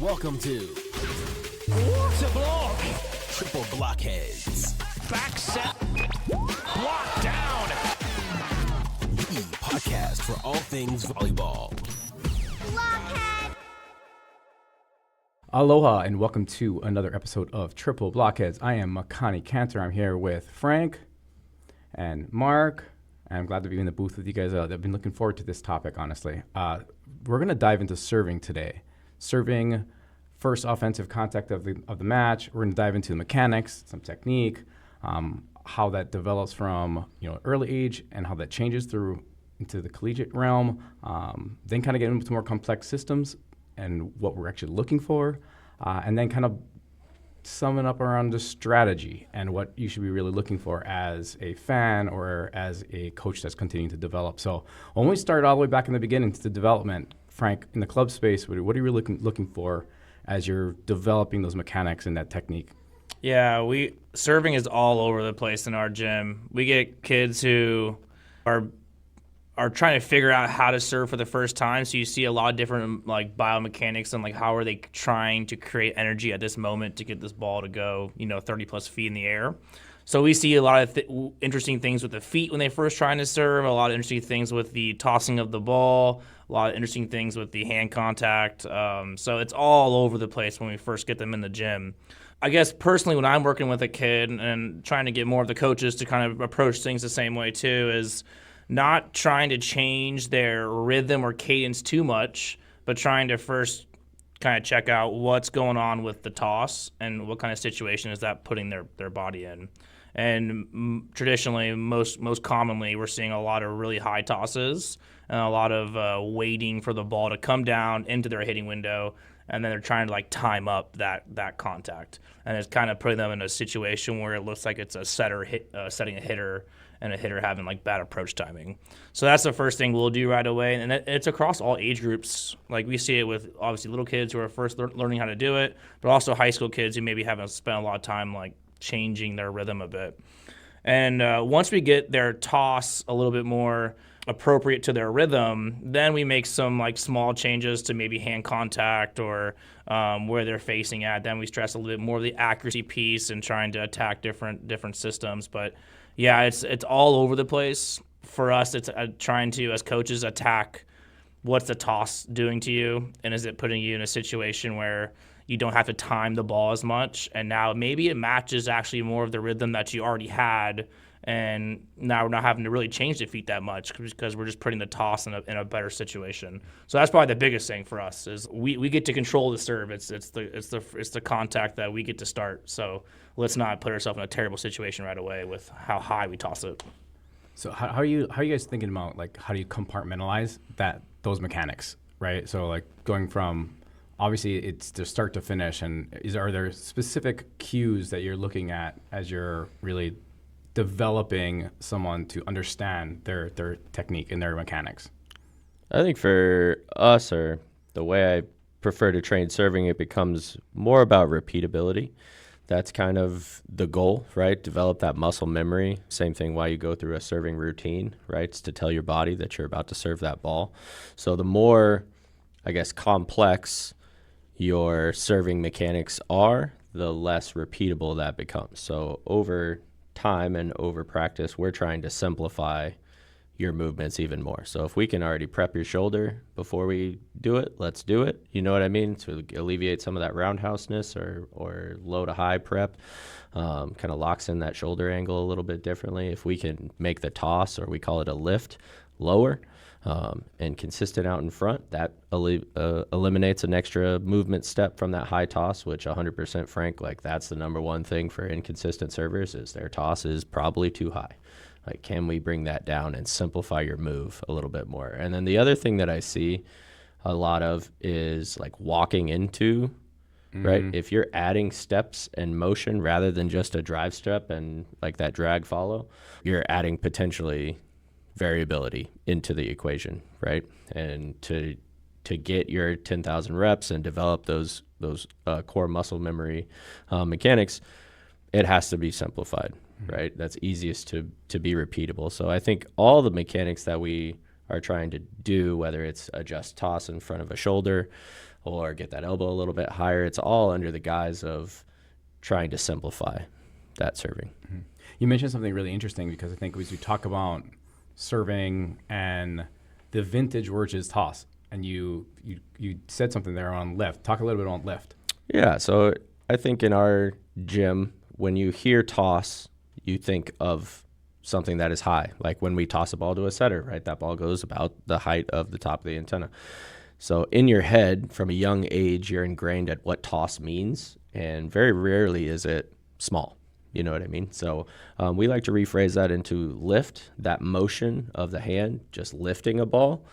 Welcome to What a block! Triple Blockheads, Back set, block down. the podcast for all things volleyball. Blockhead! Aloha and welcome to another episode of Triple Blockheads. I am Makani Cantor. I'm here with Frank and Mark. And I'm glad to be in the booth with you guys. I've been looking forward to this topic, honestly. We're going to dive into serving today. Serving, first offensive contact of the match. We're going to dive into the mechanics, some technique, how that develops from early age and how that changes through into the collegiate realm. Then kind of get into more complex systems and what we're actually looking for, and then kind of sum it up around the strategy and what you should be really looking for as a fan or as a coach that's continuing to develop. So when we start all the way back in the beginning to the development, Frank, in the club space, what are you really looking for as you're developing those mechanics and that technique? Yeah, serving is all over the place in our gym. We get kids who are trying to figure out how to serve for the first time. So you see a lot of different biomechanics and how are they trying to create energy at this moment to get this ball to go 30 plus feet in the air. So we see a lot of interesting things with the feet when they first trying to serve, a lot of interesting things with the tossing of the ball, a lot of interesting things with the hand contact. So it's all over the place when we first get them in the gym. I guess personally when I'm working with a kid and trying to get more of the coaches to kind of approach things the same way too is not trying to change their rhythm or cadence too much, but trying to first kind of check out what's going on with the toss and what kind of situation is that putting their body in. And traditionally, most commonly, we're seeing a lot of really high tosses and a lot of waiting for the ball to come down into their hitting window, and then they're trying to time up that contact. And it's kind of putting them in a situation where it looks like it's a setter setting a hitter and a hitter having bad approach timing. So that's the first thing we'll do right away. And it's across all age groups. We see it with obviously little kids who are first learning how to do it, but also high school kids who maybe haven't spent a lot of time changing their rhythm a bit. And once we get their toss a little bit more appropriate to their rhythm, then we make some small changes to maybe hand contact or where they're facing at. Then we stress a little bit more of the accuracy piece and trying to attack different systems. But yeah, it's all over the place. For us, it's trying to, as coaches, attack what's the toss doing to you, and is it putting you in a situation where you don't have to time the ball as much, and now maybe it matches actually more of the rhythm that you already had, and now we're not having to really change the feet that much because we're just putting the toss in a better situation. So that's probably the biggest thing for us is we get to control the serve. It's the contact that we get to start. So let's not put ourselves in a terrible situation right away with how high we toss it. So how are you guys thinking about how do you compartmentalize those mechanics, right? So going from obviously it's to start to finish, and are there specific cues that you're looking at as you're really developing someone to understand their technique and their mechanics? I think for us, or the way I prefer to train serving, it becomes more about repeatability. That's kind of the goal, right? Develop that muscle memory. Same thing why you go through a serving routine, right? It's to tell your body that you're about to serve that ball. So the more, complex your serving mechanics are, the less repeatable that becomes. So over time and over practice, we're trying to simplify your movements even more. So if we can already prep your shoulder before we do it, let's do it. You know what I mean? To alleviate some of that roundhouseness or low to high prep, kind of locks in that shoulder angle a little bit differently. If we can make the toss, or we call it a lift, lower and consistent out in front, that eliminates an extra movement step from that high toss, which 100% Frank, that's the number one thing for inconsistent servers is their toss is probably too high. Can we bring that down and simplify your move a little bit more? And then the other thing that I see a lot of is walking into, right? If you're adding steps and motion rather than just a drive step and that drag follow, you're adding potentially variability into the equation, right? And to get your 10,000 reps and develop those core muscle memory mechanics, it has to be simplified. Right? That's easiest to be repeatable. So I think all the mechanics that we are trying to do, whether it's adjust toss in front of a shoulder, or get that elbow a little bit higher. It's all under the guise of trying to simplify that serving. You mentioned something really interesting, because I think as we talk about serving and the vintage word is toss, and you said something there on lift. Talk a little bit on lift. Yeah, so I think in our gym, when you hear toss, you think of something that is high. Like when we toss a ball to a setter, right? That ball goes about the height of the top of the antenna. So in your head, from a young age, you're ingrained at what toss means, and very rarely is it small. You know what I mean? So we like to rephrase that into lift. That motion of the hand, just lifting a ball,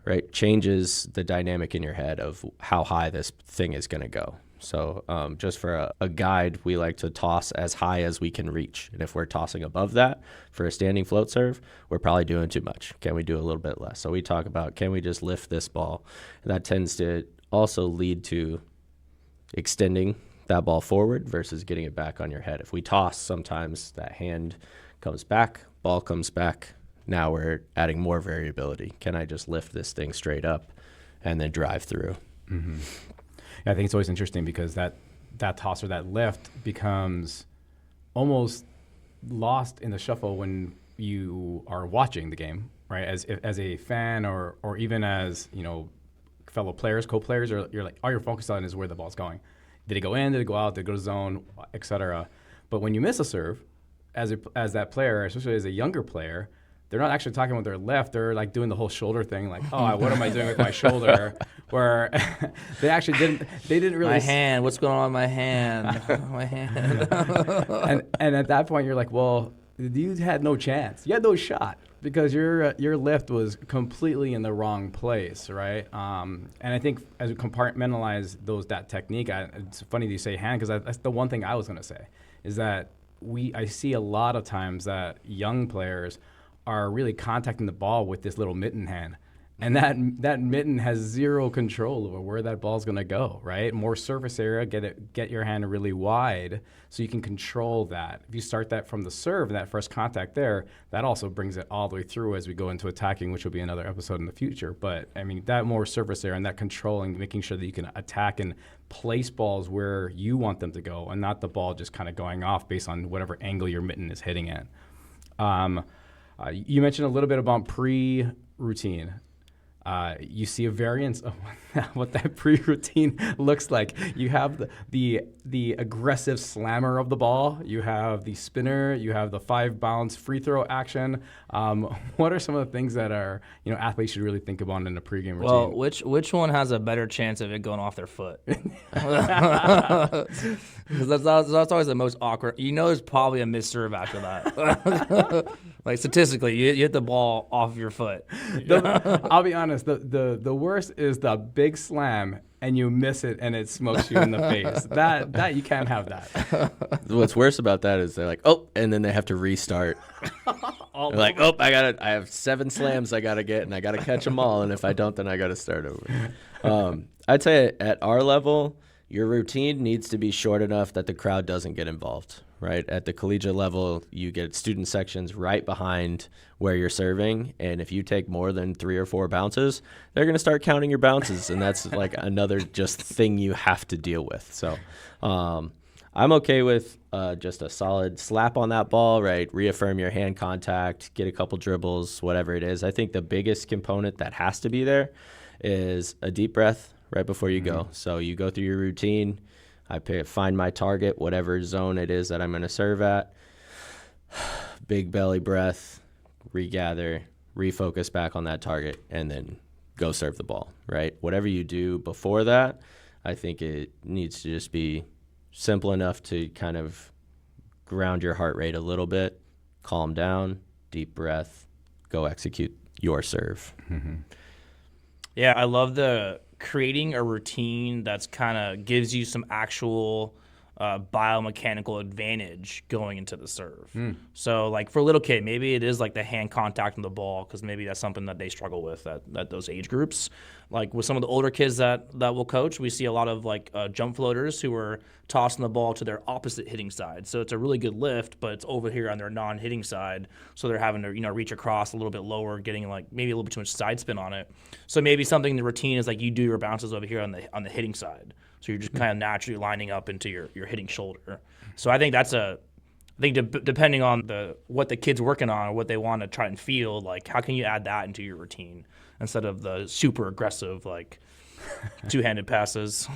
right, changes the dynamic in your head of how high this thing is going to go. So just for a guide, we like to toss as high as we can reach. And if we're tossing above that for a standing float serve, we're probably doing too much. Can we do a little bit less? So we talk about, can we just lift this ball? And that tends to also lead to extending that ball forward versus getting it back on your head. If we toss, sometimes that hand comes back, ball comes back. Now we're adding more variability. Can I just lift this thing straight up and then drive through? Mm-hmm. I think it's always interesting, because that toss or that lift becomes almost lost in the shuffle when you are watching the game, right? As a fan or even as, fellow players, co-players, or you're like, all you're focused on is where the ball's going. Did it go in? Did it go out? Did it go to zone, et cetera? But when you miss a serve, as that player, especially as a younger player, they're not actually talking with their left. They're like doing the whole shoulder thing, like, oh, what am I doing with my shoulder? Where they didn't really. My hand, what's going on with my hand? My hand. and at that point, you're like, well, you had no chance. You had no shot, because your lift was completely in the wrong place, right? And I think as we compartmentalize that technique, it's funny that you say hand, because that's the one thing I was going to say, is that I see a lot of times that young players are really contacting the ball with this little mitten hand. And that mitten has zero control over where that ball's going to go, right? More surface area, get your hand really wide so you can control that. If you start that from the serve and that first contact there, that also brings it all the way through as we go into attacking, which will be another episode in the future. But, I mean, that more surface area and that controlling, making sure that you can attack and place balls where you want them to go, and not the ball just kind of going off based on whatever angle your mitten is hitting at. You mentioned a little bit about pre-routine. You see a variance of what that pre-routine looks like. You have the aggressive slammer of the ball. You have the spinner. You have the 5-bounce free throw action. What are some of the things that athletes should really think about in a pregame routine? Well, which one has a better chance of it going off their foot? Because that's always the most awkward. There's probably a missed serve after that. Like statistically, you hit the ball off your foot. I'll be honest. The worst is the big slam and you miss it and it smokes you in the face. That you can't have that. What's worse about that is they're like, oh, and then they have to restart. They're like, oh, I have 7 slams I gotta get, and I gotta catch them all, and if I don't, then I gotta start over. I'd say at our level, your routine needs to be short enough that the crowd doesn't get involved. Right? At the collegiate level, you get student sections right behind where you're serving, and if you take more than 3 or 4 bounces, they're going to start counting your bounces, and that's like another just thing you have to deal with. So I'm okay with just a solid slap on that ball, right? Reaffirm your hand contact, get a couple dribbles, whatever it is. I think the biggest component that has to be there is a deep breath right before you go. So you go through your routine. I find my target, whatever zone it is that I'm going to serve at. Big belly breath, regather, refocus back on that target, and then go serve the ball, right? Whatever you do before that, I think it needs to just be simple enough to kind of ground your heart rate a little bit, calm down, deep breath, go execute your serve. Mm-hmm. Yeah, I love creating a routine that's kind of gives you some actual biomechanical advantage going into the serve. So, like for a little kid, maybe it is like the hand contact on the ball, because maybe that's something that they struggle with at those age groups. Like with some of the older kids that will coach, we see a lot of like jump floaters who are tossing the ball to their opposite hitting side. So it's a really good lift, but it's over here on their non-hitting side. So they're having to reach across a little bit lower, getting like maybe a little bit too much side spin on it. So maybe something in the routine is like you do your bounces over here on the hitting side. So you're just kind of naturally lining up into your hitting shoulder. So I think depending on what the kid's working on or what they want to try and feel, like how can you add that into your routine instead of the super aggressive like two-handed passes.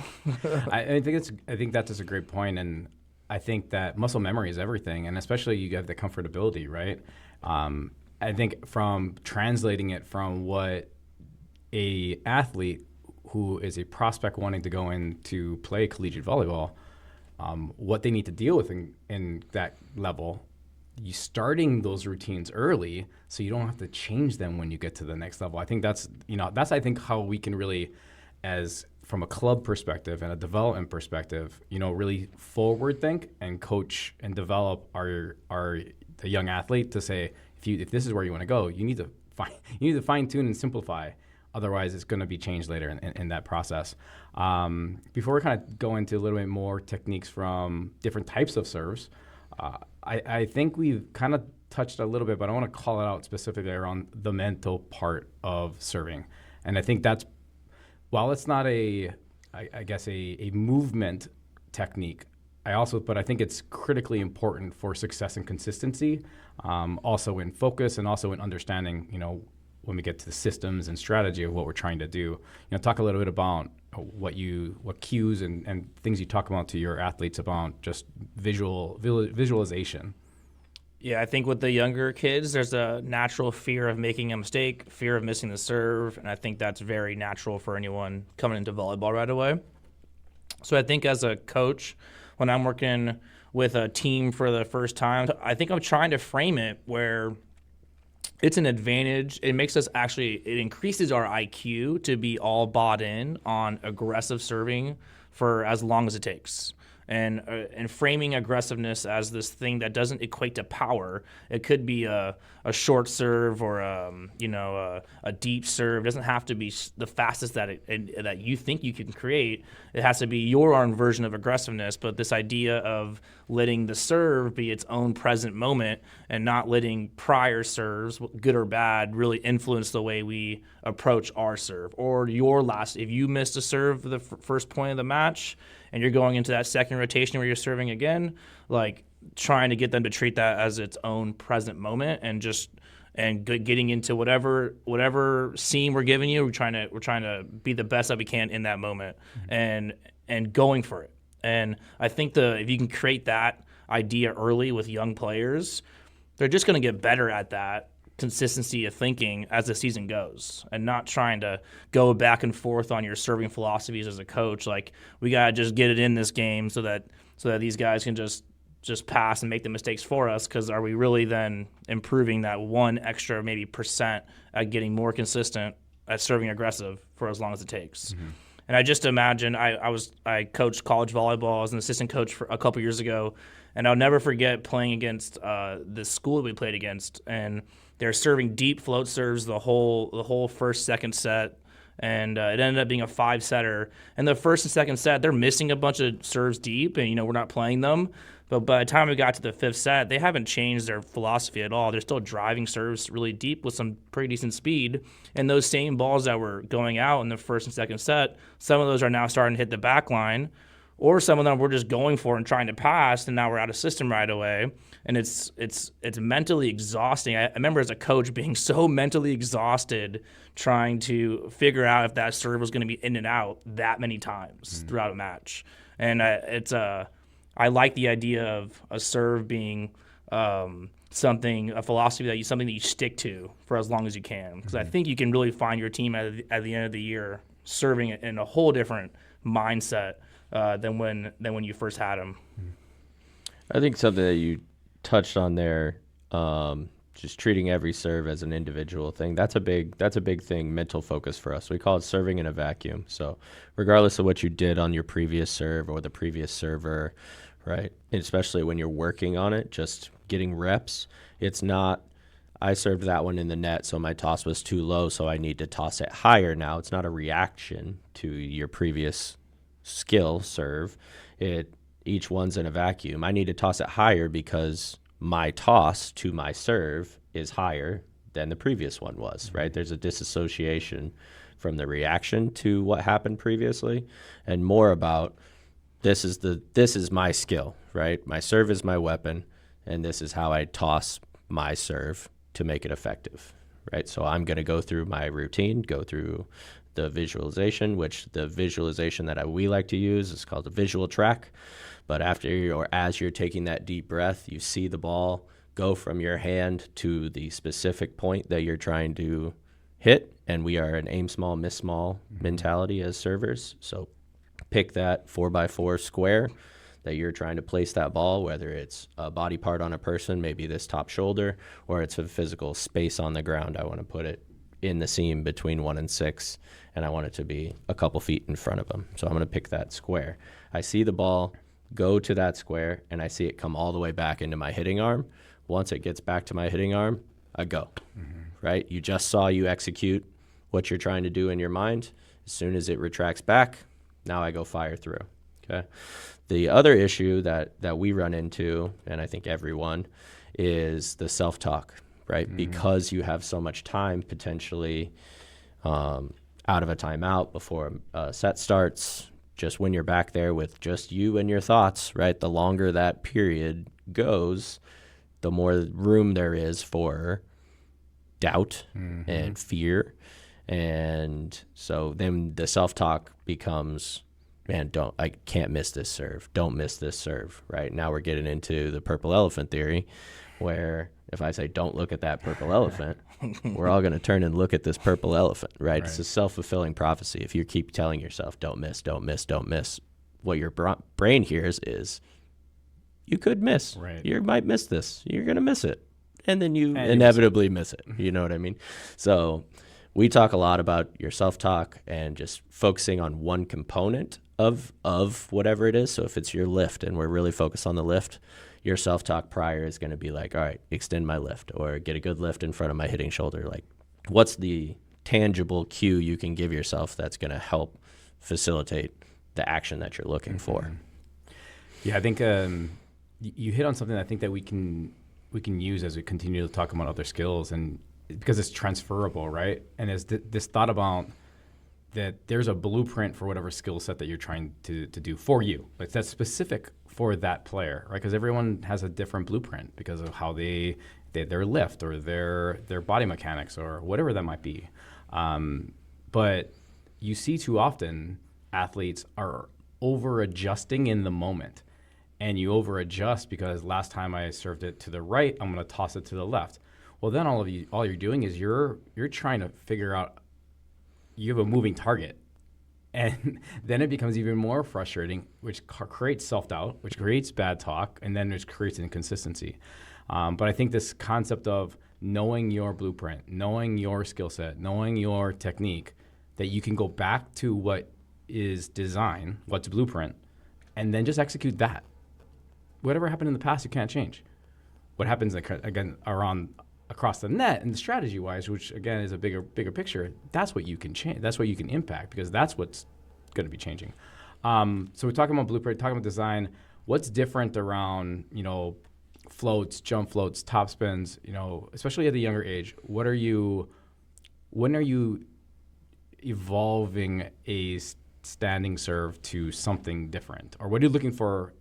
I think that's just a great point, and I think that muscle memory is everything, and especially you have the comfortability, right? I think from translating it from what a athlete who is a prospect wanting to go in to play collegiate volleyball, what they need to deal with in that level, you starting those routines early so you don't have to change them when you get to the next level. I think that's I think how we can really, as from a club perspective and a development perspective, really forward think and coach and develop the young athlete to say, if this is where you want to go, you need to fine tune and simplify. Otherwise, it's going to be changed later in that process. Before we kind of go into a little bit more techniques from different types of serves, I think we've kind of touched a little bit, but I want to call it out specifically around the mental part of serving. And I think that's, while it's not a movement technique, but I think it's critically important for success and consistency, also in focus and also in understanding, when we get to the systems and strategy of what we're trying to do. Talk a little bit about what cues and things you talk about to your athletes about just visualization. Yeah, I think with the younger kids, there's a natural fear of making a mistake, fear of missing the serve, and I think that's very natural for anyone coming into volleyball right away. So I think as a coach, when I'm working with a team for the first time, I think I'm trying to frame it where it's an advantage. It increases our IQ to be all bought in on aggressive serving for as long as it takes. And framing aggressiveness as this thing that doesn't equate to power. It could be a short serve or a deep serve. It doesn't have to be the fastest that you think you can create. It has to be your own version of aggressiveness. But this idea of letting the serve be its own present moment and not letting prior serves, good or bad, really influence the way we approach our serve. Or if you missed a serve the first point of the match, and you're going into that second rotation where you're serving again, like trying to get them to treat that as its own present moment and getting into whatever scene we're giving you, we're trying to be the best that we can in that moment and going for it. And I think if you can create that idea early with young players, they're just going to get better at that consistency of thinking as the season goes, and not trying to go back and forth on your serving philosophies as a coach. Like, we got to just get it in this game so that these guys can just pass and make the mistakes for us, because are we really then improving that one extra maybe percent at getting more consistent at serving aggressive for as long as it takes? Mm-hmm. And I just imagine I coached college volleyball. I was an assistant coach for a couple years ago, and I'll never forget playing against the school that we played against, and they're serving deep float serves the whole first, second set, and it ended up being a 5-setter. And the first and second set, they're missing a bunch of serves deep, and we're not playing them. But by the time we got to the 5th set, they haven't changed their philosophy at all. They're still driving serves really deep with some pretty decent speed. And those same balls that were going out in the first and second set, some of those are now starting to hit the back line, or some of them we're just going for and trying to pass, and now we're out of system right away. And it's mentally exhausting. I remember as a coach being so mentally exhausted trying to figure out if that serve was going to be in and out that many times throughout a match. And I like the idea of a serve being a philosophy something that you stick to for as long as you can. Because I think you can really find your team at the end of the year serving it in a whole different mindset than when you first had them. I think something that you touched on there, just treating every serve as an individual thing. That's a big thing, mental focus for us. We call it serving in a vacuum. So regardless of what you did on your previous serve or the previous server, right? And especially when you're working on it, just getting reps. It's not, I served that one in the net, so my toss was too low, so I need to toss it higher now. It's not a reaction to your previous skill serve. Each one's in a vacuum. I need to toss it higher because my toss to my serve is higher than the previous one was, right? There's a disassociation from the reaction to what happened previously, and more about this is my skill, right? My serve is my weapon, and this is how I toss my serve to make it effective, right? So I'm going to go through my routine, go through the visualization, which the visualization that we like to use is called a visual track. But as you're taking that deep breath, you see the ball go from your hand to the specific point that you're trying to hit. And we are an aim small, miss small mentality as servers. So pick that 4x4 square that you're trying to place that ball, whether it's a body part on a person, maybe this top shoulder, or it's a physical space on the ground. I want to put it in the seam between 1 and 6, and I want it to be a couple feet in front of them. So I'm going to pick that square. I see the ball go to that square, and I see it come all the way back into my hitting arm. Once it gets back to my hitting arm, I go, right? You just saw you execute what you're trying to do in your mind. As soon as it retracts back, now I go fire through, okay? The other issue that we run into, and I think everyone, is the self-talk, right? Because you have so much time potentially out of a timeout before a set starts, just when you're back there with just you and your thoughts, right? The longer that period goes, the more room there is for doubt and fear. And so then the self-talk becomes, man, I can't miss this serve. Don't miss this serve, right? Now we're getting into the purple elephant theory, where if I say, don't look at that purple elephant, we're all going to turn and look at this purple elephant, right? It's a self-fulfilling prophecy. If you keep telling yourself, don't miss, don't miss, don't miss, what your brain hears is, you could miss. Right. You might miss this. You're going to miss it. And then you inevitably miss it. You know what I mean? So we talk a lot about your self-talk and just focusing on one component of whatever it is. So if it's your lift and we're really focused on the lift, your self-talk prior is going to be like, all right, extend my lift or get a good lift in front of my hitting shoulder. Like, what's the tangible cue you can give yourself that's going to help facilitate the action that you're looking for? Yeah, I think you hit on something I think that we can use as we continue to talk about other skills, and because it's transferable, right? And it's this thought about that there's a blueprint for whatever skill set that you're trying to do for you. Like, that's specific for that player, right? Because everyone has a different blueprint because of how their lift or their body mechanics or whatever that might be. But you see too often athletes are over adjusting in the moment. And you over adjust because last time I served it to the right, I'm going to toss it to the left. Well, then all you're doing is you're trying to figure out, you have a moving target. And then it becomes even more frustrating, which creates self-doubt, which creates bad talk, and then it creates inconsistency. But I think this concept of knowing your blueprint, knowing your skill set, knowing your technique, that you can go back to what is design, what's blueprint, and then just execute that. Whatever happened in the past, you can't change. What happens, again, across the net and the strategy-wise, which, again, is a bigger picture, that's what you can change. That's what you can impact, because that's what's going to be changing. So we're talking about blueprint, talking about design. What's different around, floats, jump floats, top spins, especially at the younger age? When are you evolving a standing serve to something different? Or what are you looking for,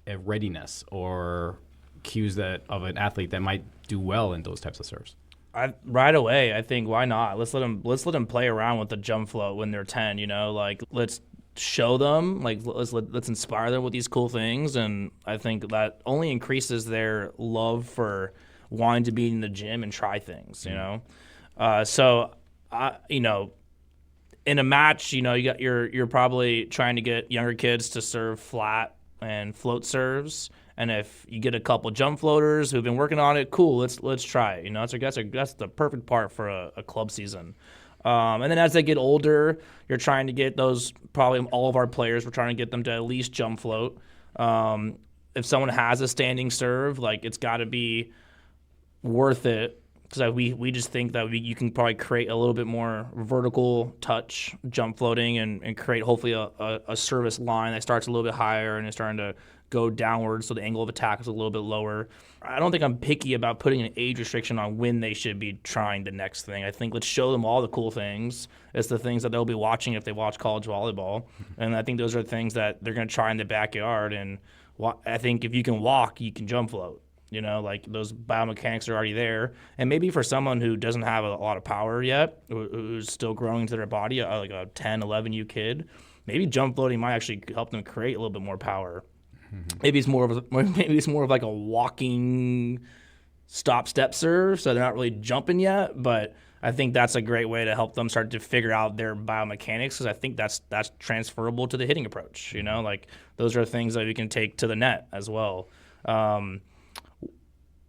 a readiness or cues of an athlete that might do well in those types of serves? Right away, I think, why not? Let's let them play around with the jump float when they're 10. Like, let's show them, like, let's inspire them with these cool things, and I think that only increases their love for wanting to be in the gym and try things. So in a match, you're probably trying to get younger kids to serve flat and float serves. And if you get a couple jump floaters who've been working on it, cool, let's try it. That's the perfect part for a club season. And then as they get older, you're trying to get those, probably all of our players, we're trying to get them to at least jump float. if someone has a standing serve, like it's got to be worth it. Because we just think that you can probably create a little bit more vertical touch, jump floating, and create hopefully a service line that starts a little bit higher and is starting to go downwards, so the angle of attack is a little bit lower. I don't think I'm picky about putting an age restriction on when they should be trying the next thing. I think let's show them all the cool things. It's the things that they'll be watching if they watch college volleyball. And I think those are things that they're going to try in the backyard. And I think if you can walk, you can jump float. You know, like those biomechanics are already there. And maybe for someone who doesn't have a lot of power yet, who's still growing into their body, like a 10, 11U kid, maybe jump floating might actually help them create a little bit more power. Mm-hmm. Maybe it's more of like a walking step serve, so they're not really jumping yet. But I think that's a great way to help them start to figure out their biomechanics, because I think that's transferable to the hitting approach. You know, like those are things that we can take to the net as well.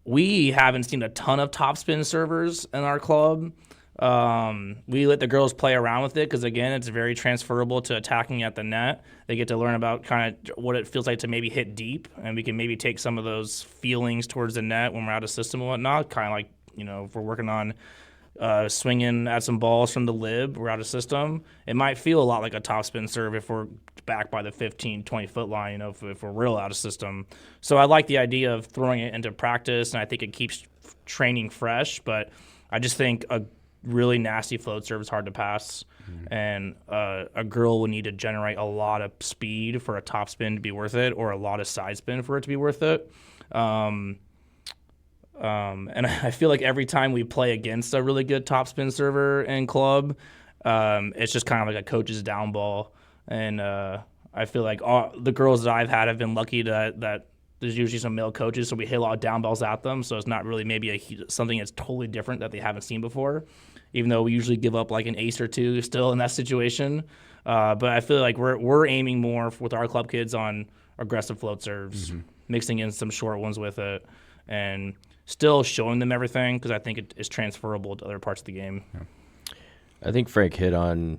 We haven't seen a ton of topspin servers in our club. We let the girls play around with it because, again, it's very transferable to attacking at the net. They get to learn about kind of what it feels like to maybe hit deep, and we can maybe take some of those feelings towards the net when we're out of system and whatnot, kind of like, you know, if we're working on swinging at some balls from the lib, we're out of system. It might feel a lot like a topspin serve if we're back by the 15, 20-foot line, you know, if we're real out of system. So I like the idea of throwing it into practice, and I think it keeps training fresh, but I just think a really nasty float serve is hard to pass, and a girl would need to generate a lot of speed for a topspin to be worth it, or a lot of side spin for it to be worth it. And I feel like every time we play against a really good topspin server in club, it's just kind of like a coach's down ball. And I feel like the girls that I've had have been lucky that there's usually some male coaches, so we hit a lot of down balls at them. So it's not really maybe something that's totally different that they haven't seen before, even though we usually give up like an ace or two still in that situation. But I feel like we're aiming more with our club kids on aggressive float serves, mixing in some short ones with it, and still showing them everything, because I think it is transferable to other parts of the game. Yeah. I think Frank hit on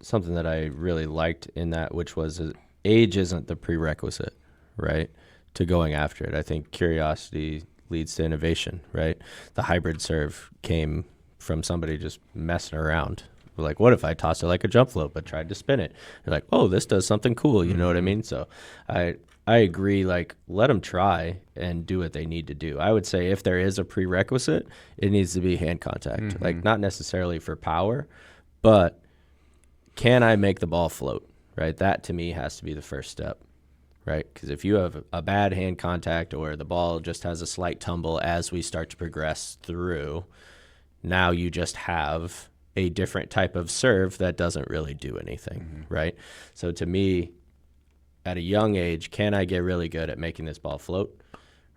something that I really liked in that, which was age isn't the prerequisite, right, to going after it. I think curiosity leads to innovation, right? The hybrid serve came from somebody just messing around. Like, what if I tossed it like a jump float but tried to spin it? They're like, oh, this does something cool, you know what I mean? So I agree, like, let them try and do what they need to do. I would say if there is a prerequisite, it needs to be hand contact. Like, not necessarily for power, but can I make the ball float, right? That, to me, has to be the first step, right? Because if you have a bad hand contact, or the ball just has a slight tumble as we start to progress through, now you just have a different type of serve that doesn't really do anything, right? So to me, at a young age, can I get really good at making this ball float,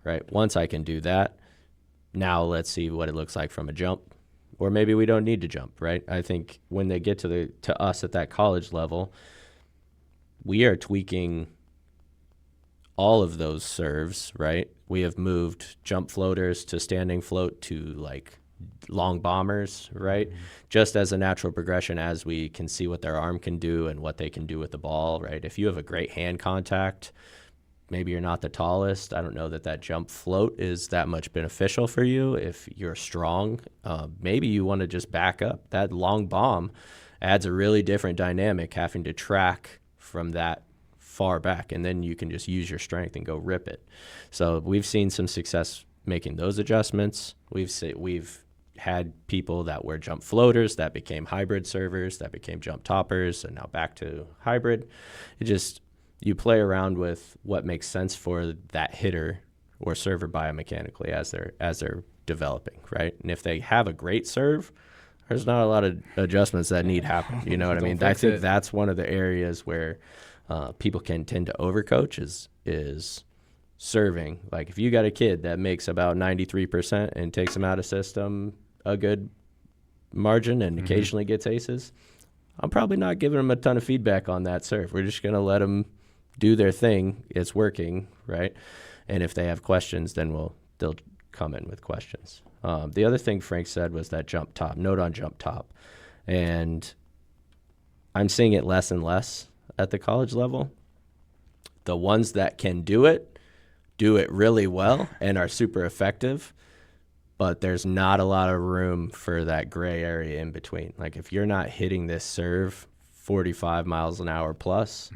right? Once I can do that, now let's see what it looks like from a jump. Or maybe we don't need to jump, right? I think when they get to us at that college level, we are tweaking all of those serves, right? We have moved jump floaters to standing float to like long bombers, right? Just as a natural progression, as we can see what their arm can do and what they can do with the ball, right? If you have a great hand contact, maybe you're not the tallest. I don't know that jump float is that much beneficial for you. If you're strong, maybe you want to just back up. That long bomb adds a really different dynamic, having to track from that far back, and then you can just use your strength and go rip it. So we've seen some success making those adjustments. We've had people that were jump floaters that became hybrid servers, that became jump toppers, and now back to hybrid. You play around with what makes sense for that hitter or server biomechanically as they're developing, right? And if they have a great serve, there's not a lot of adjustments that need happen. You know what I mean? I think that's one of the areas where people can tend to overcoach is serving. Like, if you got a kid that makes about 93% and takes them out of system a good margin and occasionally gets aces, I'm probably not giving them a ton of feedback on that serve. We're just going to let them do their thing. It's working, right? And if they have questions, then they'll come in with questions. The other thing Frank said was that jump top, note on jump top. And I'm seeing it less and less at the college level. The ones that can do it really well and are super effective, but there's not a lot of room for that gray area in between. Like if you're not hitting this serve 45 miles an hour plus,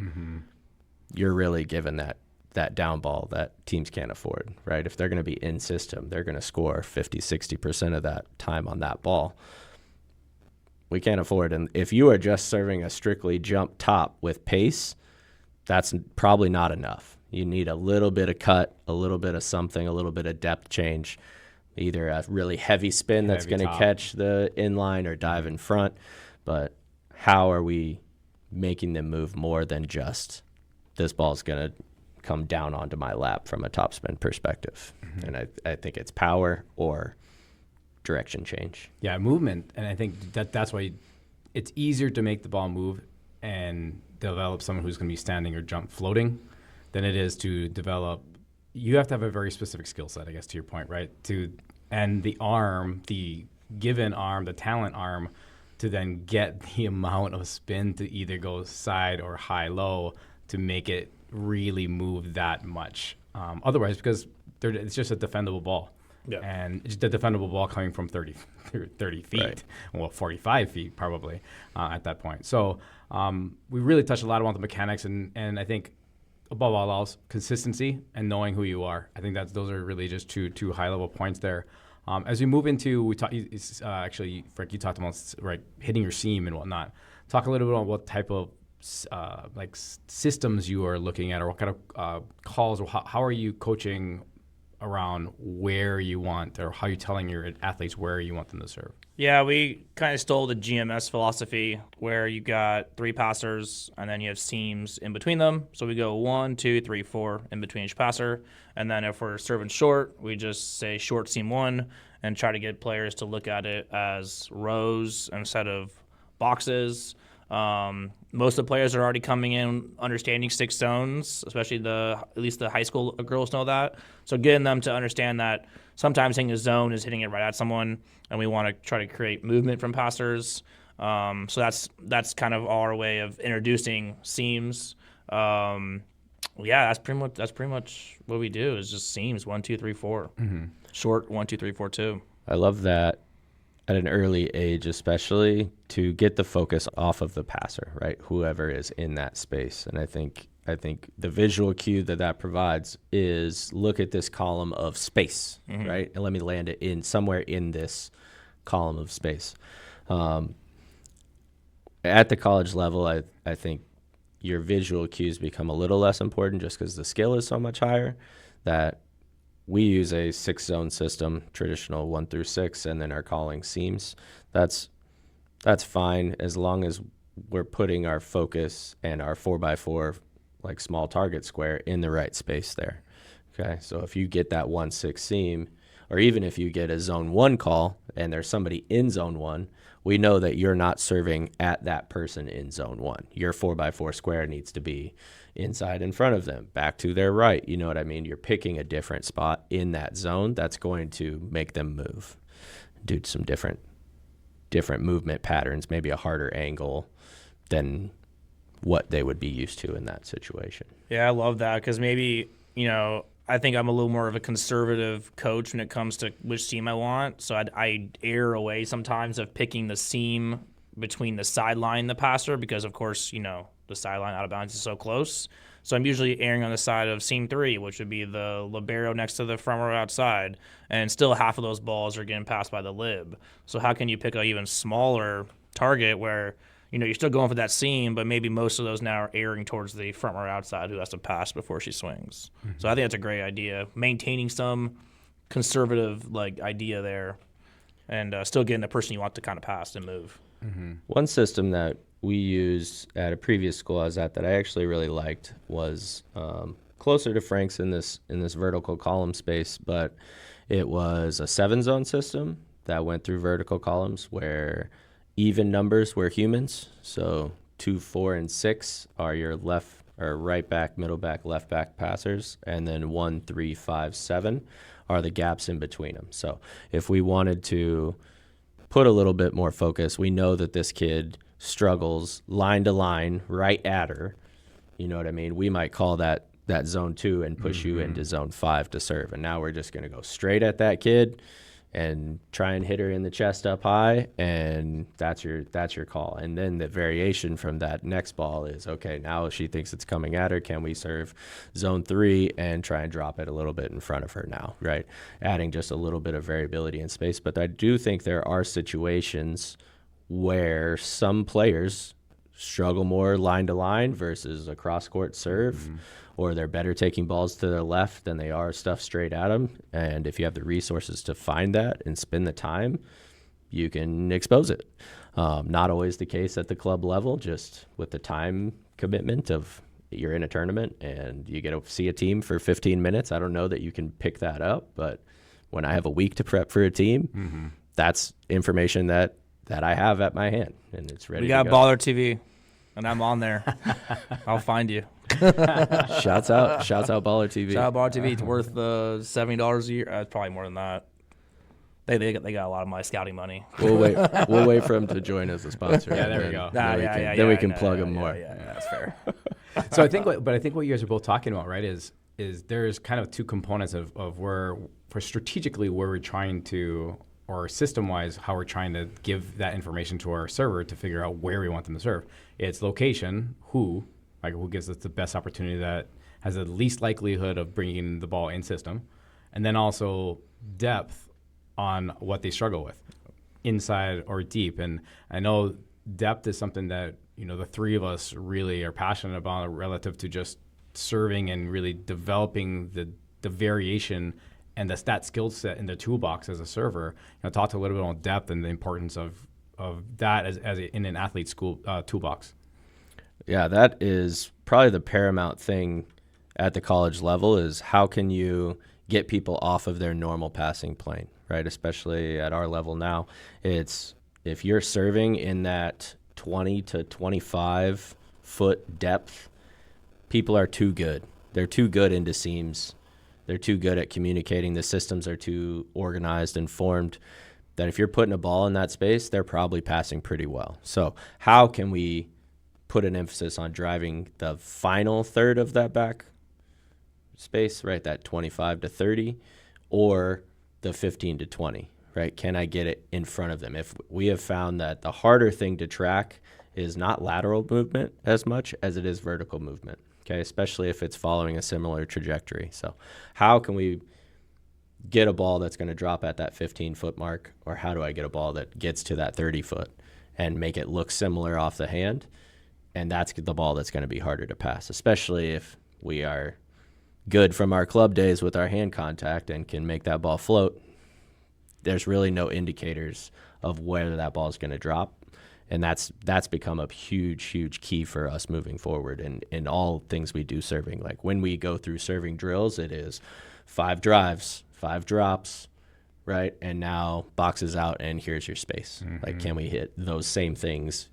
you're really given that down ball that teams can't afford, right? If they're going to be in system, they're going to score 50, 60% of that time on that ball. We can't afford. And if you are just serving a strictly jump top with pace, that's probably not enough. You need a little bit of cut, a little bit of something, a little bit of depth change, either a really heavy spin that's going to catch the inline or dive in front. But how are we making them move more than just this ball's going to come down onto my lap from a topspin perspective? And I think it's power or direction change. Yeah, movement. And I think that's why it's easier to make the ball move and develop someone who's going to be standing or jump floating than it is to develop. You have to have a very specific skill set, I guess, to your point, right? And the arm, the given arm, the talent arm, to then get the amount of spin to either go side or high-low to make it really move that much. Otherwise, because it's just a defendable ball. Yeah. And it's the defendable ball coming from 30 feet, Right. well, 45 feet probably at that point. So we really touched a lot about the mechanics, and I think above all else, consistency and knowing who you are. I think those are really just two high-level points there. As we move into, actually, Frank, you talked about hitting your seam and whatnot. Talk a little bit about what type of systems you are looking at, or what kind of calls, or how are you coaching around where you want, or how are you telling your athletes where you want them to serve? Yeah, we kind of stole the GMS philosophy where you got 3 passers and then you have seams in between them. So we go 1, 2, 3, 4 in between each passer. And then if we're serving short, we just say short seam 1 and try to get players to look at it as rows instead of boxes. Most of the players are already coming in understanding 6 zones, especially at least the high school girls know that. So getting them to understand that sometimes hitting a zone is hitting it right at someone, and we want to try to create movement from passers. So that's kind of our way of introducing seams. That's pretty much what we do is just seams 1, 2, 3, 4. Short 1, 2, 3, 4, 2. I love that at an early age, especially to get the focus off of the passer, right? Whoever is in that space. And I think the visual cue that provides is look at this column of space, right? And let me land it in somewhere in this column of space. At the college level, I think your visual cues become a little less important just because the skill is so much higher that we use a 6-zone system, traditional 1 through 6, and then are calling seams. That's fine as long as we're putting our focus and our 4x4 like small target square in the right space there. Okay, so if you get that 1-6 seam, or even if you get a zone 1 call and there's somebody in zone 1, we know that you're not serving at that person in zone 1. Your 4x4 square needs to be inside in front of them, back to their right. You know what I mean? You're picking a different spot in that zone that's going to make them move, do some different movement patterns, maybe a harder angle than what they would be used to in that situation. Yeah, I love that because maybe, I think I'm a little more of a conservative coach when it comes to which seam I want. So I err away sometimes of picking the seam between the sideline and the passer because, of course, the sideline out of bounds is so close. So I'm usually erring on the side of seam 3, which would be the libero next to the front row outside, and still half of those balls are getting passed by the lib. So how can you pick an even smaller target where you're still going for that seam, but maybe most of those now are airing towards the front row outside who has to pass before she swings. So I think that's a great idea, maintaining some conservative idea there, and still getting the person you want to kind of pass and move. One system that we used at a previous school I was at that I actually really liked was closer to Frank's in this vertical column space, but it was a 7-zone system that went through vertical columns where even numbers were humans. So 2, 4, and 6 are your left or right back, middle back, left back passers, and then 1, 3, 5, 7 are the gaps in between them. So if we wanted to put a little bit more focus, we know that this kid struggles line to line right at her. You know what I mean? We might call that that zone 2 and push you into zone 5 to serve. And now we're just going to go straight at that kid and try and hit her in the chest up high, and that's your call. And then the variation from that next ball is, okay, now she thinks it's coming at her, can we serve zone 3 and try and drop it a little bit in front of her now, right? Adding just a little bit of variability in space. But I do think there are situations where some players struggle more line to line versus a cross court serve, or they're better taking balls to their left than they are stuff straight at them. And if you have the resources to find that and spend the time, you can expose it. Not always the case at the club level, just with the time commitment of you're in a tournament and you get to see a team for 15 minutes. I don't know that you can pick that up, but when I have a week to prep for a team, that's information that I have at my hand, and it's ready We to got go. Baller TV, and I'm on there. I'll find you. Shouts out Baller TV. Shout out Baller TV. It's worth $70 a year. It's probably more than that. They got a lot of my scouting money. We'll wait for him to join as a sponsor. Yeah, there we and go. Then we can plug him more. Yeah, that's fair. So I think what you guys are both talking about, right, is there's kind of two components of where, for strategically, where we're trying to, or system-wise, how we're trying to give that information to our server to figure out where we want them to serve. It's location, who gives us the best opportunity that has the least likelihood of bringing the ball in system, and then also depth on what they struggle with, inside or deep. And I know depth is something that, the three of us really are passionate about relative to just serving and really developing the variation and that skill set in the toolbox as a server. Talk a little bit on depth and the importance of that in an athlete's school toolbox. Yeah, that is probably the paramount thing at the college level, is how can you get people off of their normal passing plane, right? Especially at our level now. It's if you're serving in that 20 to 25 foot depth, people are too good. They're too good into seams. They're too good at communicating. The systems are too organized and formed that if you're putting a ball in that space, they're probably passing pretty well. So how can we put an emphasis on driving the final third of that back space, right, that 25 to 30, or the 15 to 20, right? Can I get it in front of them? If we have found that the harder thing to track is not lateral movement as much as it is vertical movement, okay, especially if it's following a similar trajectory. So how can we get a ball that's going to drop at that 15-foot mark, or how do I get a ball that gets to that 30-foot and make it look similar off the hand? And that's the ball that's going to be harder to pass, especially if we are good from our club days with our hand contact and can make that ball float. There's really no indicators of whether that ball is going to drop. And that's become a huge, huge key for us moving forward in all things we do serving. Like when we go through serving drills, it is 5 drives, 5 drops, right? And now boxes out and here's your space. Like, can we hit those same things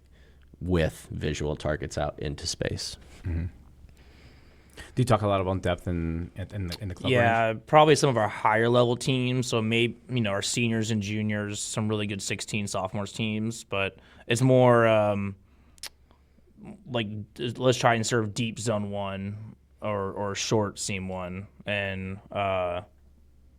with visual targets out into space? Do you talk a lot about depth in the club Yeah, range? probably some of our higher level teams. So maybe, our seniors and juniors, some really good 16 sophomores teams, but it's more like let's try and serve deep zone 1 or short seam 1. And I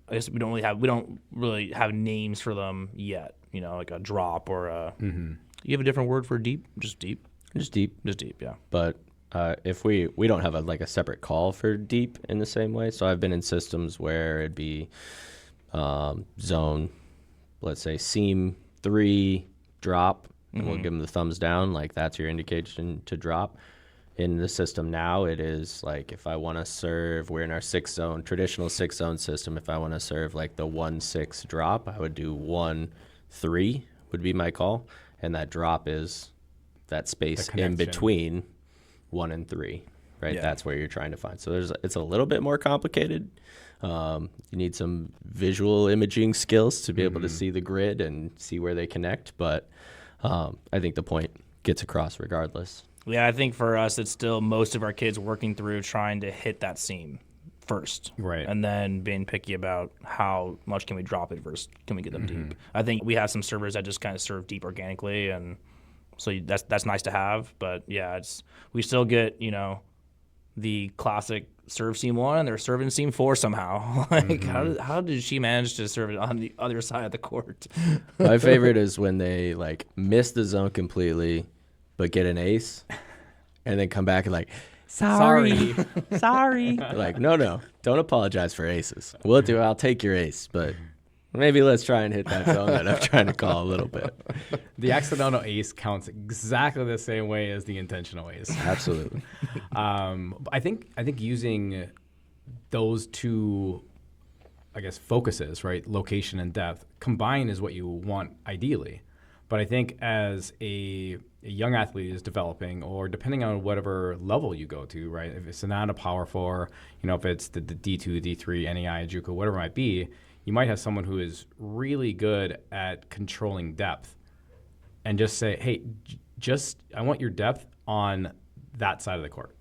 guess we don't really have names for them yet, like a drop or a, you have a different word for deep? Just deep? Just deep. Just deep, yeah. But if we don't have a separate call for deep in the same way. So I've been in systems where it'd be zone, let's say seam 3 drop, and we'll give them the thumbs down, like that's your indication to drop. In the system now, it is like if I want to serve, we're in our 6-zone, traditional 6-zone system. If I want to serve like the 1-6 drop, I would do 1-3 would be my call, and that drop is that space in between 1 and 3, right? Yeah. That's where you're trying to find. So it's a little bit more complicated. You need some visual imaging skills to be able to see the grid and see where they connect. But I think the point gets across regardless. Yeah, I think for us, it's still most of our kids working through trying to hit that seam first. Right. And then being picky about how much can we drop it versus can we get them deep. I think we have some servers that just kind of serve deep organically, and so that's nice to have. But, yeah, we still get, the classic serve seam 1 and they're serving seam 4 somehow. Like, how did she manage to serve it on the other side of the court? My favorite is when they like miss the zone completely, but get an ace, and then come back and like, sorry. Like, no, don't apologize for aces. I'll take your ace, but maybe let's try and hit that zone that I'm trying to call a little bit. The accidental ace counts exactly the same way as the intentional ace. Absolutely. I think using those two, I guess, focuses, right, location and depth, combined is what you want ideally. But I think as a young athlete is developing, or depending on whatever level you go to, right, if it's not a Power 4, if it's the D2, D3, NAI, JUCO, whatever it might be, you might have someone who is really good at controlling depth and just say, hey, I want your depth on that side of the court.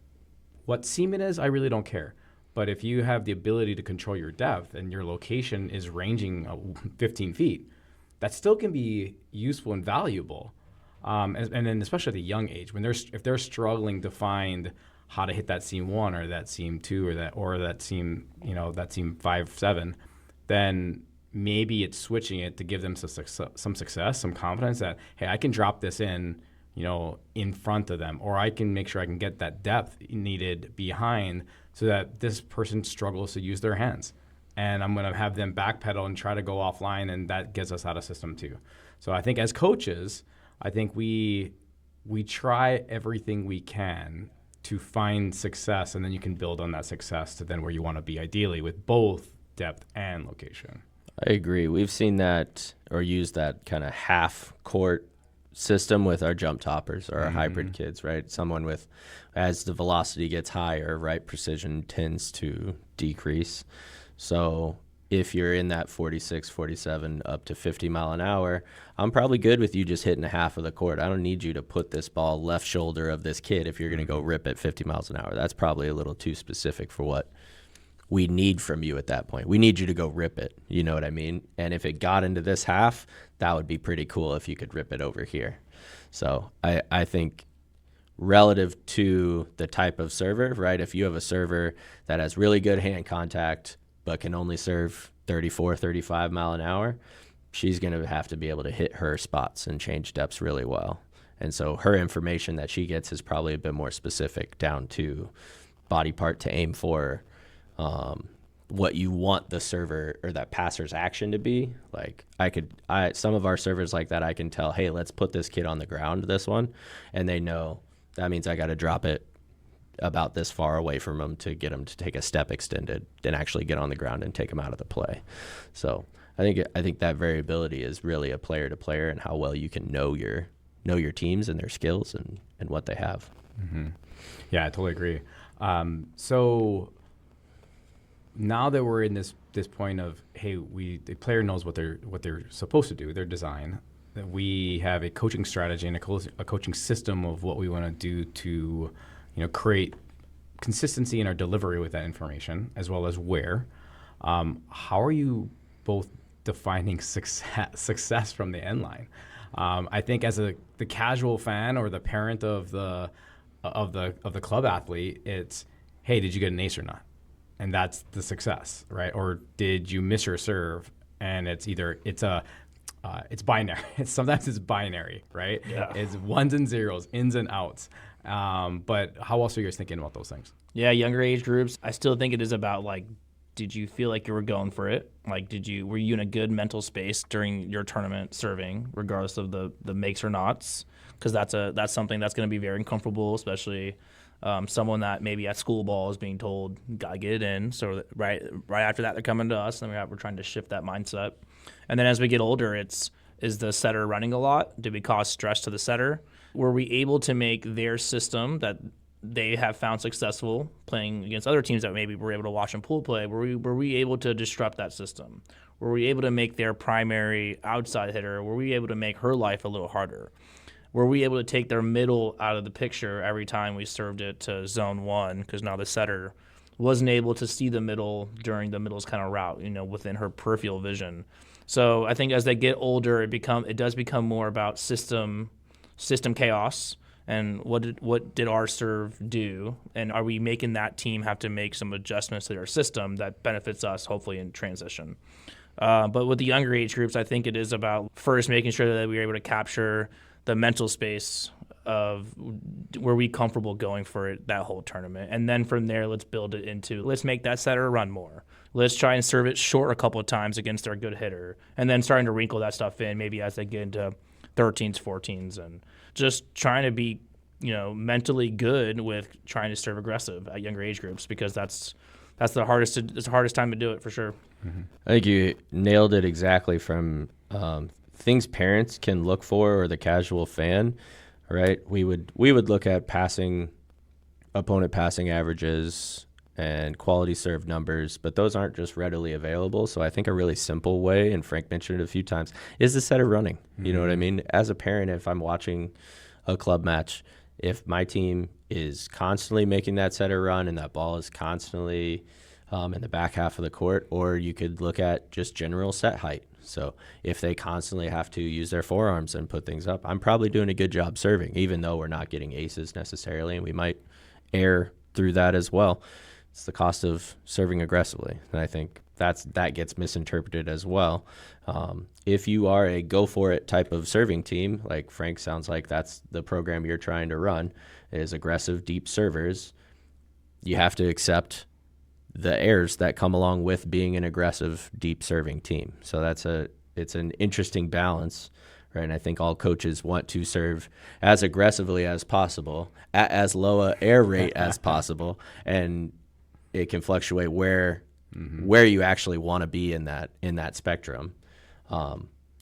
What seam it is, I really don't care. But if you have the ability to control your depth and your location is ranging 15 feet, that still can be useful and valuable. And then especially at a young age, if they're struggling to find how to hit that seam 1 or that seam 2 or that seam, that seam 5, 7, then maybe it's switching it to give them some success, some confidence that, hey, I can drop this in front of them, or I can make sure I can get that depth needed behind so that this person struggles to use their hands. And I'm going to have them backpedal and try to go offline, and that gets us out of system too. So I think as coaches, I think we try everything we can to find success, and then you can build on that success to then where you want to be ideally with both depth and location. I agree. We've seen that or used that kind of half court system with our jump toppers or our hybrid kids, right? Someone with, as the velocity gets higher, right, precision tends to decrease. So if you're in that 46, 47, up to 50 mile an hour, I'm probably good with you just hitting half of the court. I don't need you to put this ball left shoulder of this kid if you're going to go rip at 50 miles an hour. That's probably a little too specific for what we need from you at that point. We need you to go rip it. You know what I mean? And if it got into this half, that would be pretty cool if you could rip it over here. So I think relative to the type of server, right? If you have a server that has really good hand contact but can only serve 34, 35 mile an hour, she's going to have to be able to hit her spots and change depths really well. And so her information that she gets is probably a bit more specific down to body part to aim for, what you want the server or that passer's action to be. Like some of our servers like that, I can tell, hey, let's put this kid on the ground, this one, and they know that means I got to drop it about this far away from him to get him to take a step extended and actually get on the ground and take him out of the play. So I think that variability is really a player to player and how well you can know your teams and their skills and what they have. Mm-hmm. Yeah, I totally agree. So now that we're in this point of, hey, the player knows what they're supposed to do, their design, that we have a coaching strategy and a coaching system of what we want to do to, create consistency in our delivery with that information, as well as where. How are you both defining success from the end line? I think as the casual fan or the parent of the club athlete, it's, hey, did you get an ace or not? And that's the success, right? Or did you miss your serve? And it's binary. Sometimes it's binary, right? Yeah. It's ones and zeros, ins and outs. But how else are you guys thinking about those things? Yeah, younger age groups, I still think it is about, like, did you feel like you were going for it? Like, were you in a good mental space during your tournament serving, regardless of the makes or nots? Because that's something that's going to be very uncomfortable, especially someone that maybe at school ball is being told, gotta get it in. So right after that, they're coming to us, and we're trying to shift that mindset. And then as we get older, is the setter running a lot? Did we cause stress to the setter? Were we able to make their system that they have found successful playing against other teams that maybe we're able to watch them pool play? Were we able to disrupt that system? Were we able to make their primary outside hitter? Were we able to make her life a little harder? Were we able to take their middle out of the picture every time we served it to zone 1? Because now the setter wasn't able to see the middle during the middle's kind of route, within her peripheral vision. So I think as they get older, it does become more about system chaos and what did our serve do, and are we making that team have to make some adjustments to their system that benefits us hopefully in transition. But with the younger age groups, I think it is about first making sure that we're able to capture the mental space of were we comfortable going for it that whole tournament, and then from there let's build it into let's make that setter run more. Let's try and serve it short a couple of times against our good hitter, and then starting to wrinkle that stuff in maybe as they get into 13s, 14s, and just trying to be, mentally good with trying to serve aggressive at younger age groups, because that's the hardest time to do it for sure. Mm-hmm. I think you nailed it exactly from things parents can look for or the casual fan, right? We would look at opponent passing averages and quality serve numbers, but those aren't just readily available. So I think a really simple way, and Frank mentioned it a few times, is the setter running. Mm-hmm. You know what I mean? As a parent, if I'm watching a club match, if my team is constantly making that setter run and that ball is constantly in the back half of the court, or you could look at just general set height. So if they constantly have to use their forearms and put things up, I'm probably doing a good job serving, even though we're not getting aces necessarily, and we might err through that as well. It's the cost of serving aggressively, and I think that gets misinterpreted as well. If you are a go-for-it type of serving team, like Frank sounds like that's the program you're trying to run, is aggressive, deep servers, you have to accept the errors that come along with being an aggressive, deep serving team. So it's an interesting balance, right? And I think all coaches want to serve as aggressively as possible, at as low a error rate as possible, and it can fluctuate where you actually want to be in that spectrum.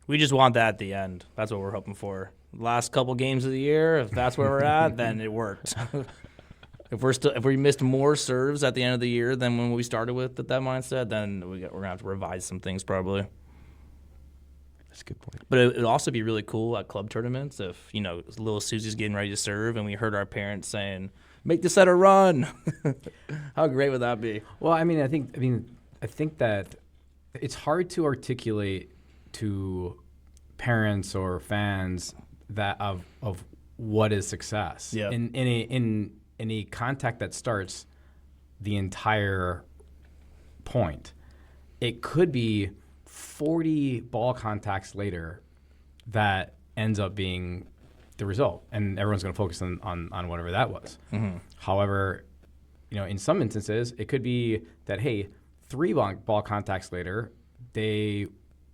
We just want that at the end. That's what we're hoping for. Last couple games of the year, if that's where we're at, then it worked. If we missed more serves at the end of the year than when we started with that mindset, then we're gonna have to revise some things probably. That's a good point. But it would also be really cool at club tournaments if little Susie's getting ready to serve and we heard our parents saying, "Make the setter run." How great would that be? Well, I think that it's hard to articulate to parents or fans that of what is success. Yep. In a contact that starts the entire point. It could be 40 ball contacts later that ends up being the result, and everyone's going to focus on whatever that was. Mm-hmm. However, in some instances, it could be that, hey, 3 ball contacts later, they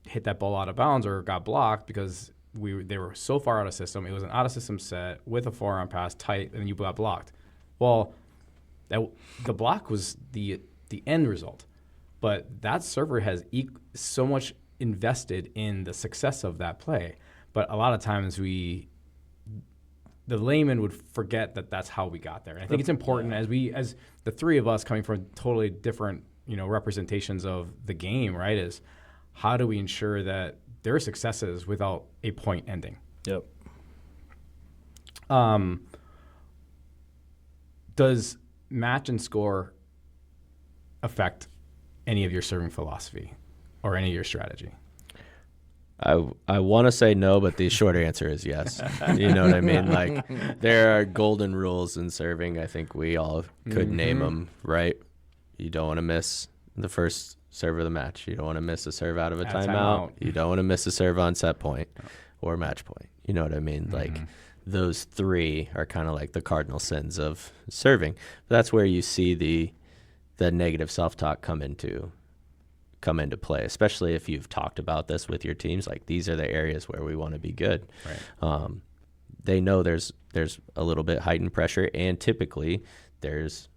hit that ball out of bounds or got blocked because they were so far out of system. It was an out of system set with a forearm pass tight, and you got blocked. Well, the block was the end result, but that server has so much invested in the success of that play. But a lot of times the layman would forget that that's how we got there. And I think it's important as the three of us coming from totally different representations of the game, right? Is how do we ensure that there are successes without a point ending? Yep. Does match and score affect any of your serving philosophy or any of your strategy? I want to say no, but the short answer is yes. You know what I mean? Like, there are golden rules in serving. I think we all could name them, right? You don't want to miss the first serve of the match. You don't want to miss a serve out of a timeout. You don't want to miss a serve on set point or match point. You know what I mean? Like, those 3 are kind of like the cardinal sins of serving. But that's where you see the negative self-talk come into play, especially if you've talked about this with your teams. Like, these are the areas where we want to be good. Right. They know there's a little bit heightened pressure, and typically there's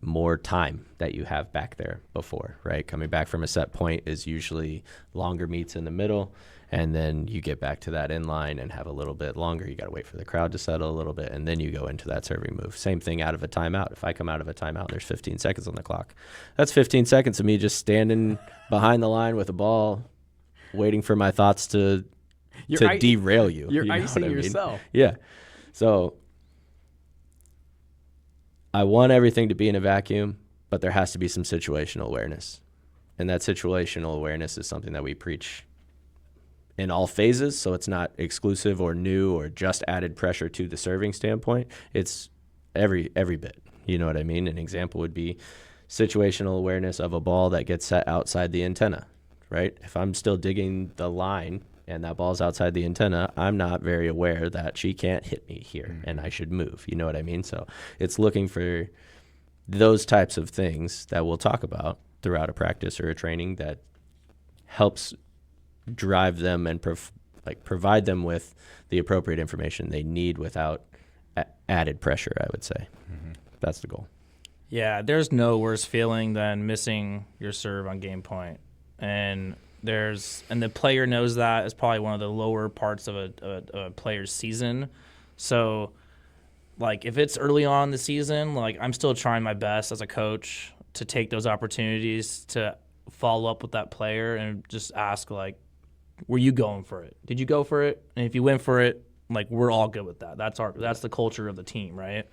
more time that you have back there before, right? Coming back from a set point is usually longer meets in the middle, and then you get back to that inline and have a little bit longer. You got to wait for the crowd to settle a little bit, and then you go into that serving move. Same thing out of a timeout. If I come out of a timeout, there's 15 seconds on the clock. That's 15 seconds of me just standing behind the line with a ball, waiting for my thoughts to derail you. You're you know icing what I mean? yourself. Yeah. So I want everything to be in a vacuum, but there has to be some situational awareness. And that situational awareness is something that we preach in all phases, so it's not exclusive or new or just added pressure to the serving standpoint. It's every bit. You know what I mean? An example would be situational awareness of a ball that gets set outside the antenna, right? If I'm still digging the line and that ball's outside the antenna, I'm not very aware that she can't hit me here and I should move. You know what I mean? So it's looking for those types of things that we'll talk about throughout a practice or a training that helps drive them and provide them with the appropriate information they need without added pressure, I would say. That's the goal. Yeah, there's no worse feeling than missing your serve on game point. And the player knows that. It's probably one of the lower parts of a player's season. So, like, if it's early on in the season, like, I'm still trying my best as a coach to take those opportunities to follow up with that player and just ask, like, were you going for it? Did you go for it? And if you went for it, like, we're all good with that. That's the culture of the team, right?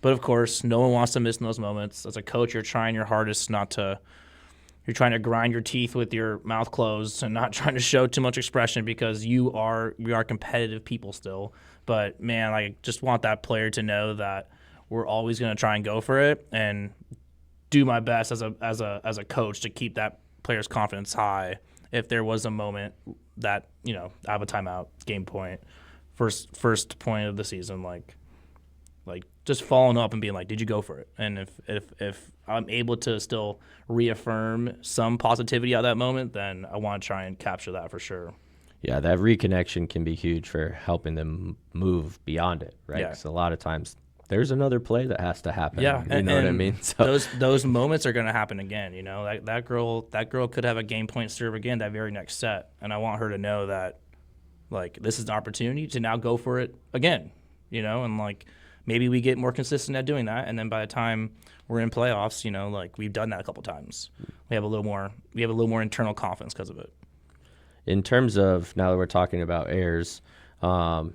But of course, no one wants to miss in those moments. As a coach, you're trying your hardest you're trying to grind your teeth with your mouth closed and not trying to show too much expression because we are competitive people still. But man, I just want that player to know that we're always going to try and go for it and do my best as a coach to keep that player's confidence high. If there was a moment that, I have a timeout, game point, first point of the season, like just following up and being like, did you go for it? And if I'm able to still reaffirm some positivity at that moment, then I want to try and capture that for sure. Yeah, that reconnection can be huge for helping them move beyond it, right? Yeah. Because a lot of times there's another play that has to happen. Yeah, you know what I mean? So those moments are going to happen again. That girl could have a game point serve again that very next set, and I want her to know that, like, this is an opportunity to now go for it again. And like, maybe we get more consistent at doing that, and then by the time we're in playoffs, like, we've done that a couple times. We have a little more internal confidence because of it. In terms of, now that we're talking about errors, do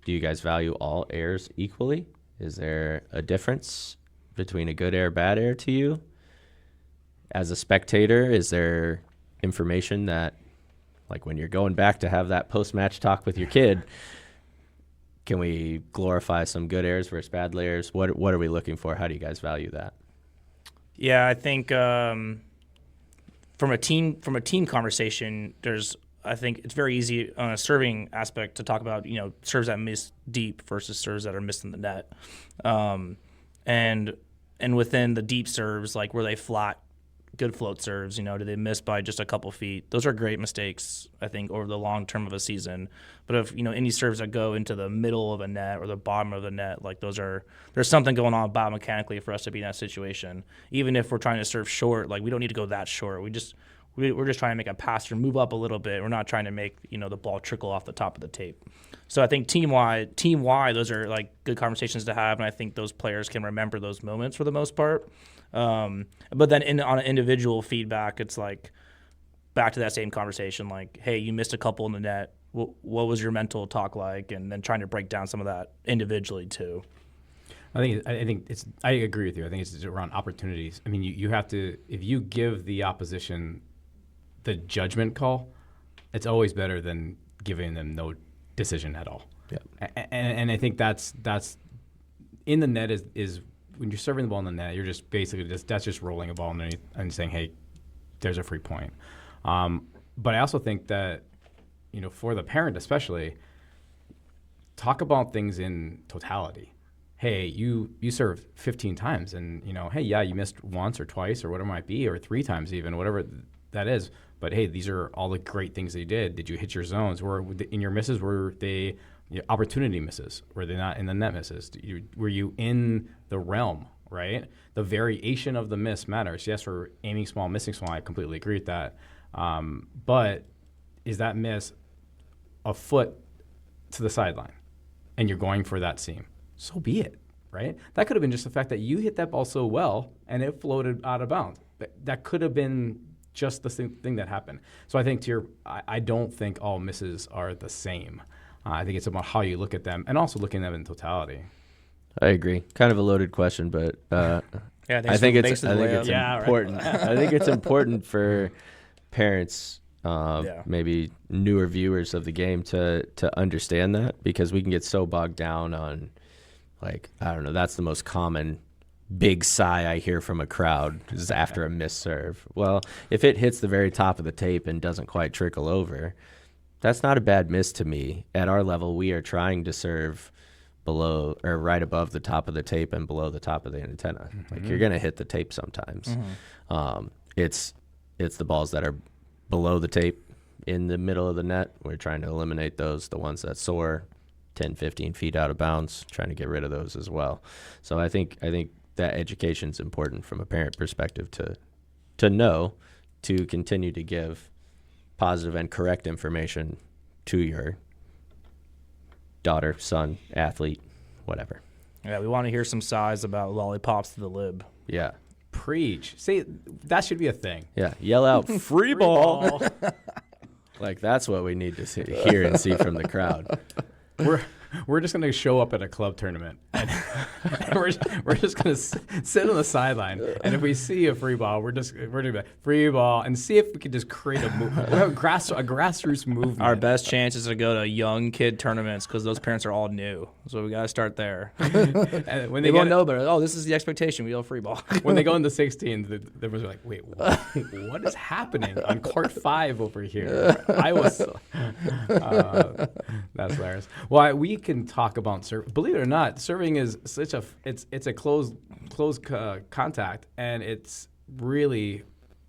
you guys value all errors equally? Is there a difference between a good error, bad error to you? As a spectator, is there information that, like, when you're going back to have that post-match talk with your kid, can we glorify some good errors versus bad errors? What are we looking for? How do you guys value that? Yeah, I think from a team conversation, I think it's very easy on a serving aspect to talk about, serves that miss deep versus serves that are missed in the net. And within the deep serves, like, were they flat, good float serves, do they miss by just a couple feet? Those are great mistakes, I think, over the long term of a season. But if, any serves that go into the middle of a net or the bottom of the net, like, there's something going on biomechanically for us to be in that situation. Even if we're trying to serve short, like, we don't need to go that short. We're just trying to make a pass or move up a little bit. We're not trying to make, the ball trickle off the top of the tape. So I think team-wide, those are, like, good conversations to have, and I think those players can remember those moments for the most part. But then on an individual feedback, it's like back to that same conversation, like, hey, you missed a couple in the net. What was your mental talk like? And then trying to break down some of that individually too. I agree with you. I think it's around opportunities. I mean, you have to, if you give the opposition the judgment call, it's always better than giving them no decision at all. Yeah. And I think that's in the net is when you're serving the ball in the net, you're just basically that's just rolling a ball underneath and saying, hey, there's a free point. But I also think that, for the parent especially, talk about things in totality. Hey, you served 15 times and, hey, yeah, you missed once or twice or whatever it might be, or 3 times even, whatever that is. But, hey, these are all the great things that you did. Did you hit your zones? In your misses, were they opportunity misses? Were they not in the net misses? Were you in the realm, right? The variation of the miss matters. Yes, we're aiming small, missing small. I completely agree with that. But is that miss a foot to the sideline and you're going for that seam? So be it, right? That could have been just the fact that you hit that ball so well and it floated out of bounds. That could have been just the thing that happened. So I think I don't think all misses are the same. I think it's about how you look at them and also looking at them in totality. I agree. Kind of a loaded question, but I think it's important. Yeah, I think it's important for parents maybe newer viewers of the game to understand that, because we can get so bogged down on, like, I don't know, that's the most common big sigh I hear from a crowd is after a missed serve. Well, if it hits the very top of the tape and doesn't quite trickle over, that's not a bad miss to me. At our level, we are trying to serve below or right above the top of the tape and below the top of the antenna. Like, you're going to hit the tape sometimes. It's the balls that are below the tape in the middle of the net. We're trying to eliminate those, the ones that soar 10, 15 feet out of bounds, trying to get rid of those as well. So I think that education is important from a parent perspective to know, to continue to give positive and correct information to your daughter, son, athlete, whatever. Yeah, we want to hear some sighs about lollipops to the lib. Yeah. Preach. See, that should be a thing. Yeah. Yell out, free ball. Like, that's what we need to hear and see from the crowd. We're just gonna show up at a club tournament, and we're just gonna sit on the sideline, and if we see a free ball, we're gonna be like, free ball, and see if we can just create a grassroots movement. Our best chance is to go to young kid tournaments because those parents are all new, so we got to start there. And when They won't know better. Oh, this is the expectation. We go free ball. when they go in the 16, they were like, wait, what is happening on court 5 over here? I was that's hilarious. Well, we can talk about serving. Believe it or not, serving is such it's a closed contact, and it's really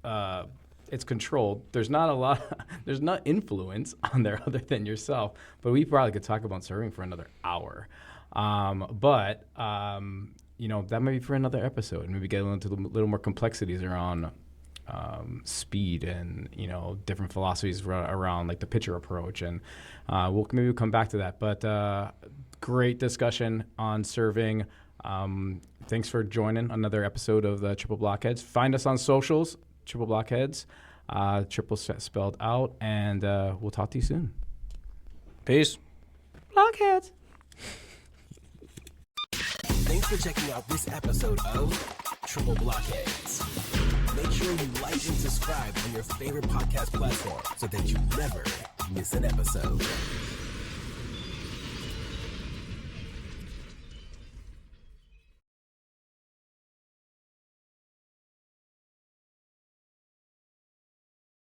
it's controlled. There's not influence on there other than yourself. But we probably could talk about serving for another hour. But that might be for another episode, and maybe get into a little more complexities around speed and different philosophies around like the pitcher approach, and we'll come back to that. But great discussion on serving. Thanks for joining another episode of the Triple Blockheads. Find us on socials, Triple Blockheads, triple spelled out, and we'll talk to you soon. Peace. Blockheads. Thanks for checking out this episode of Triple Blockheads. Make sure you like and subscribe on your favorite podcast platform so that you never miss an episode.